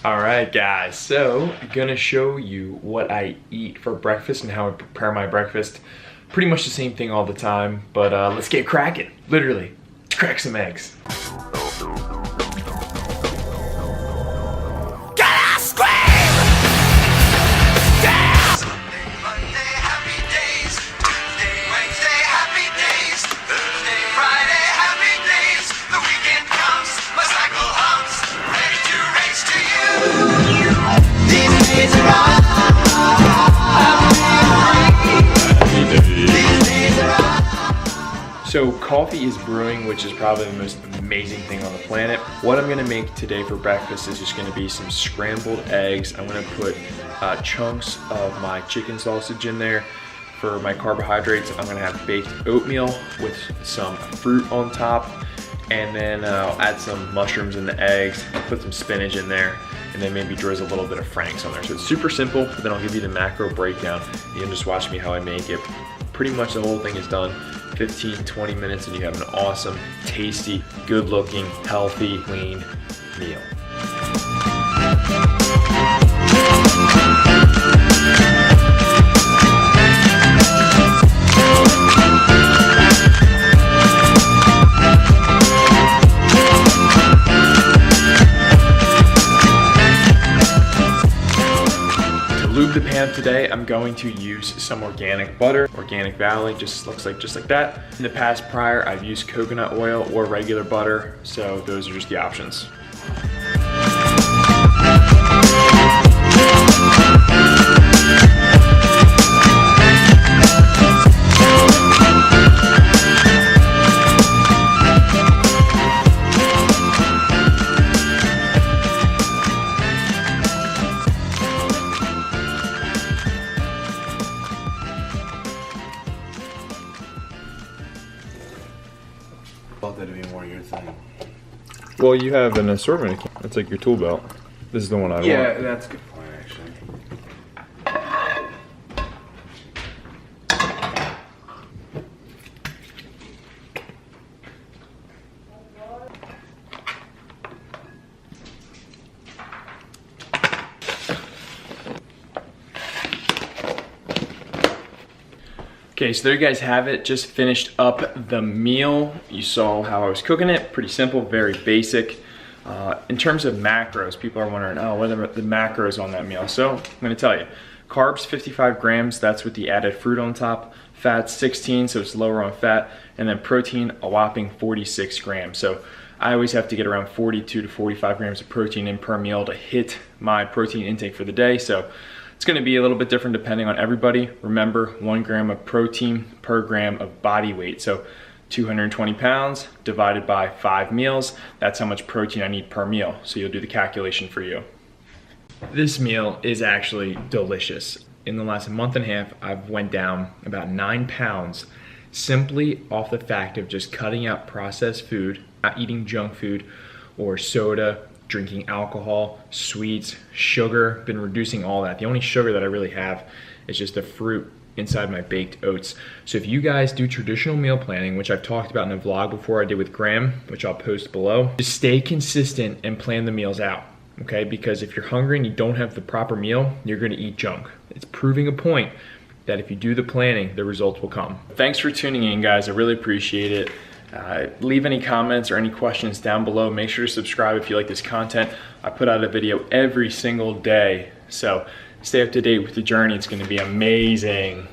Alright guys, so I'm gonna show you what I eat for breakfast and how I prepare my breakfast. Pretty much the same thing all the time, but let's get cracking. Literally, crack some eggs. So coffee is brewing, which is probably the most amazing thing on the planet. What I'm gonna make today for breakfast is just gonna be some scrambled eggs. I'm gonna put chunks of my chicken sausage in there. For my carbohydrates, I'm gonna have baked oatmeal with some fruit on top. And then I'll add some mushrooms in the eggs, put some spinach in there, and then maybe drizzle a little bit of Frank's on there. So it's super simple, but then I'll give you the macro breakdown. You can just watch me how I make it. Pretty much the whole thing is done. 15-20 minutes and you have an awesome, tasty, good looking, healthy, clean meal. Lube the pan today, I'm going to use some organic butter. Organic Valley just looks like just like that. In the past prior, I've used coconut oil or regular butter, so those are just the options. I thought that'd be more your thing. Well, you have an assortment. It's like your tool belt. This is the one I want. Yeah, that's a good point, actually. Okay, so there you guys have it. Just finished up the meal. You saw how I was cooking it. Pretty simple, very basic. In terms of macros, people are wondering, oh, what are the macros on that meal? So I'm gonna tell you. Carbs, 55 grams, that's with the added fruit on top. Fats, 16, so it's lower on fat. And then protein, a whopping 46 grams. So I always have to get around 42 to 45 grams of protein in per meal to hit my protein intake for the day. So it's gonna be a little bit different depending on everybody. Remember, 1 gram of protein per gram of body weight. So 220 pounds divided by 5 meals, that's how much protein I need per meal. So you'll do the calculation for you. This meal is actually delicious. In the last month and a half, I've went down about 9 pounds simply off the fact of just cutting out processed food, not eating junk food or soda, drinking alcohol, sweets, sugar, been reducing all that. The only sugar that I really have is just the fruit inside my baked oats. So if you guys do traditional meal planning, which I've talked about in a vlog before I did with Graham, which I'll post below, just stay consistent and plan the meals out, okay? Because if you're hungry and you don't have the proper meal, you're gonna eat junk. It's proving a point that if you do the planning, the results will come. Thanks for tuning in, guys. I really appreciate it. Leave any comments or any questions down below. Make sure to subscribe if you like this content. I put out a video every single day, so stay up to date with the journey. It's gonna be amazing.